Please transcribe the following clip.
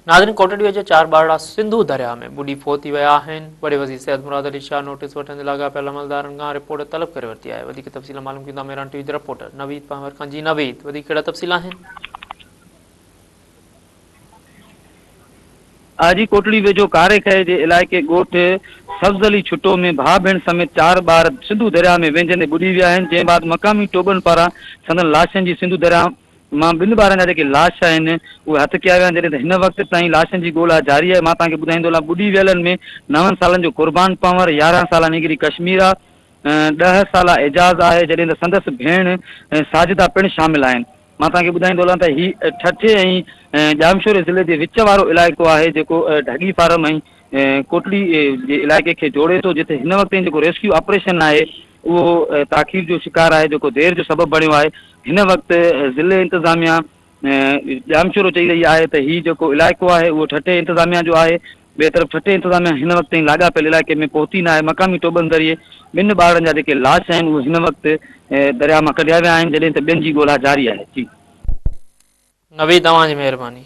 नाज़रीन, कोटड़ीअ जे 4 ॿारड़ा सिंधु दरिया में बुॾी फोत थी विया आहिनि। वॾे वज़ीर सैयद मुराद अली शाह नोटिस वठंदे लाॻापियल अमलदारनि खां रिपोर्ट तलब करे वरिती आहे। वधीक तफ़सील मालूम कंदा मेरान टीवी जे रिपोर्टर नवीद पावर खां। जी नवीद, वधीक कहिड़ा तफ़सील आहिनि? आजी कोटड़ी वेझो कारेखै जे इलाइक़े ॻोठ सब्ज़ अली छुटो में भाउ भेण समेत 4 ॿार सिंधु दरिया में वेझंदे ॿुॾी विया आहिनि, जंहिं बाद मक़ामी टोबनि पारां संदन लाशनि जी सिंधु दरिया मां 2 ॿारनि जा जेके लाश आहिनि उहे हथ कया विया आहिनि, जॾहिं त हिन वक़्त ताईं लाशनि जी ॻोल्हा जारी आहे। मां तव्हांखे ॿुधाईंदो हलां, ॿुॾी वियलनि में 9 सालनि जो कुर्बान पंवर, 11 साला निगरी कश्मीरा, 10 साला एजाज़ आहे, जॾहिं त संदसि भेण साजिदा पिणु शामिल आहिनि। मां तव्हांखे ॿुधाईंदो हलां त हीउ ठठे ऐं जामशोरे ज़िले जे विच वारो इलाइक़ो आहे, जेको ढगी फार्म ऐं कोटड़ी जे इलाइक़े खे जोड़े थो, जिते हिन वक़्त जेको रेस्क्यू ऑपरेशन आहे उहो ताख़ीर जो शिकार आहे, जेको देर जो सबबु बणियो आहे। हिन वक़्त ज़िले इंतज़ामिया जामशोरो चई रही आहे त हीउ जेको इलाइक़ो आहे उहो ठठे इंतज़ामिया जो आहे। ॿिए तरफ़ ठठे इंतज़ामिया हिन वक़्त ताईं लाॻापियल इलाइक़े में पहुती न आहे। मक़ामी टोबनि ज़रिए 2 ॿारनि जा जेके लाश आहिनि उहे हिन वक़्त दरिया मां कढिया विया आहिनि, जॾहिं त ॿियनि जी ॻोल्हा जारी आहे। जी नवीद, तव्हांजी महिरबानी।